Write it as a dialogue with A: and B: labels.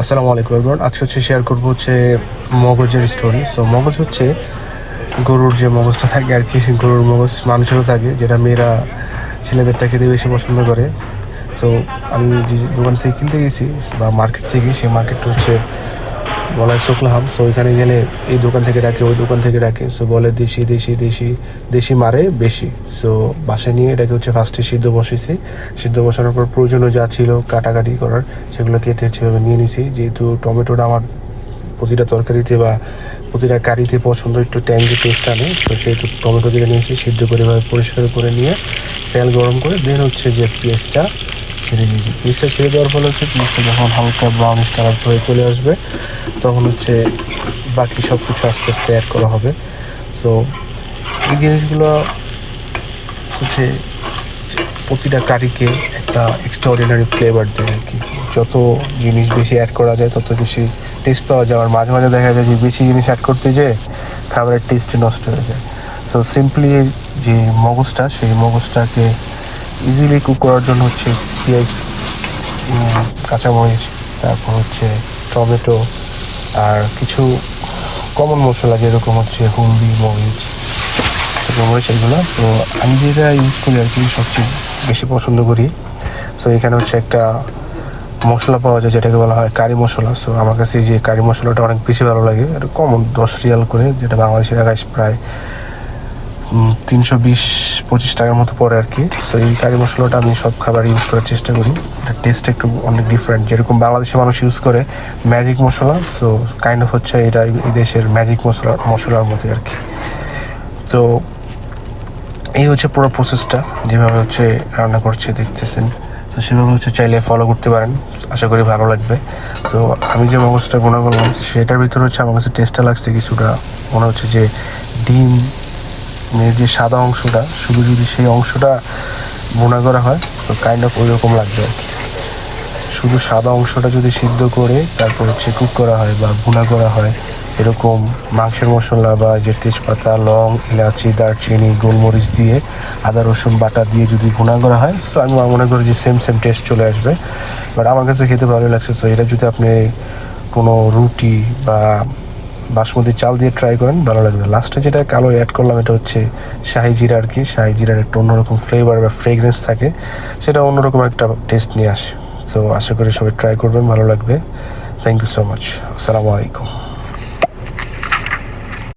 A: আসসালামু আলাইকুম এভরিওয়ান। আজকে শেয়ার করবো মগজের স্টোরি। সো মগজ গরুর যে মগজটা থাকে আর কি, গরুর মগজ মানুষেরও থাকে, যেটা মেয়েরা ছেলেদেরটা খেতে বেশি পছন্দ করে। সো আমি যে দোকান থেকে কিনতে গেছি বা মার্কেট থেকে, সেই মার্কেটটা বলা হয় শুক্লাহাম। সো ওইখানে গেলে এই দোকান থেকে ডাকে, ওই দোকান থেকে ডাকে। সো বলে দেশি দেশি দেশি দেশি মারে বেশি। সো বাসায় নিয়ে এটাকে ফার্স্টে সিদ্ধ বসেছি। সিদ্ধ বসানোর পর প্রয়োজনীয় যা ছিল কাটাকাটি করার, সেগুলো কেটে নিয়ে নিছি। যেহেতু টমেটোটা আমার প্রতিটা তরকারিতে বা প্রতিটা কারিতে পছন্দ, একটু ট্যাঙ্গি টেস্ট আনে, তো সেহেতু টমেটো দিয়ে নিয়েছি। সিদ্ধ করে এভাবে পরিষ্কার করে নিয়ে তেল গরম করে দেন যে পেঁয়াজটা ছেড়ে দিয়েছি। পিসটা ছেড়ে দেওয়ার ফলে পিসটা যখন হালকা ব্রাউনিশ কালার হয়ে চলে আসবে, তখন বাকি সব কিছু আস্তে আস্তে অ্যাড করা হবে। সো এই জিনিসগুলো প্রতিটা কারিকে একটা এক্সট্রাঅর্ডিনারি ফ্লেভার দেয় আর কি। যত জিনিস বেশি অ্যাড করা যায় তত বেশি টেস্ট পাওয়া যায়। আর মাঝে মাঝে দেখা যায় যে বেশি জিনিস অ্যাড করতে যেয়ে খাবারের টেস্টই নষ্ট হয়ে যায়। সো সিম্পলি যে মগজটা, সেই মগজটাকে ইজিলি কুক করার জন্য পেঁয়াজ, কাঁচামরিচ, তারপর টমেটো, আর কিছু কমন মশলা যেরকম হলদি, মরিচ, এগুলো। তো আমি যেটা ইউজ করি আর কি, সবচেয়ে বেশি পছন্দ করি। সো এখানে একটা মশলা পাওয়া যায় যেটাকে বলা হয় কারি মশলা। সো আমার কাছে যে কারি মশলাটা অনেক বেশি ভালো লাগে। এটা কমন 10 রিয়াল করে, যেটা বাংলাদেশের টাকায় প্রায় 320-25 টাকার মতো পড়ে আর কি। তো এই কারি মশলাটা আমি সব খাবার ইউজ করার চেষ্টা করি। এটা টেস্ট একটু অনেক ডিফারেন্ট। যেরকম বাংলাদেশের মানুষ ইউজ করে magic masala, so kind of এটা এই দেশের ম্যাজিক মশলার মতো আর কি। তো এই পুরো প্রসেসটা যেভাবে রান্না করছে দেখতেছেন। তো সেভাবে চাইলে ফলো করতে পারেন, আশা করি ভালো লাগবে। তো আমি যে মগজটা গুণা করলাম, সেটার ভিতরে আমার কাছে টেস্টটা লাগছে কিছুটা মনে হচ্ছে যে ডিম যে সাদা অংশটা, শুধু যদি সেই অংশটা ভুনা করা হয় তো কাইন্ড অফ ওই রকম লাগবে আর কি। শুধু সাদা অংশটা যদি সিদ্ধ করে তারপর কুক করা হয় বা ভুনা করা হয়, এরকম মাংসের মশলা বা যে তেজপাতা, লং, এলাচি, দারচিনি, গোলমরিচ দিয়ে আদা রসুন বাটা দিয়ে যদি ভুনা করা হয়, সো আমি মনে করি যে সেম টেস্ট চলে আসবে। বাট আমার কাছে খেতে ভালো লাগছে। সো এটা যদি আপনি কোনো রুটি বা বাসমতি চাল দিয়ে ট্রাই করেন, ভালো লাগবে। লাস্টে যেটা কালো অ্যাড করলাম, এটা শাহি জিরা আর কি। শাহি জিরার একটা অন্যরকম ফ্লেভার বা ফ্রেগরেন্স থাকে, সেটা অন্যরকম একটা টেস্ট নিয়ে আসে। তো আশা করি সবাই ট্রাই করবেন, ভালো লাগবে। Thank you so much. আসসালামু আলাইকুম।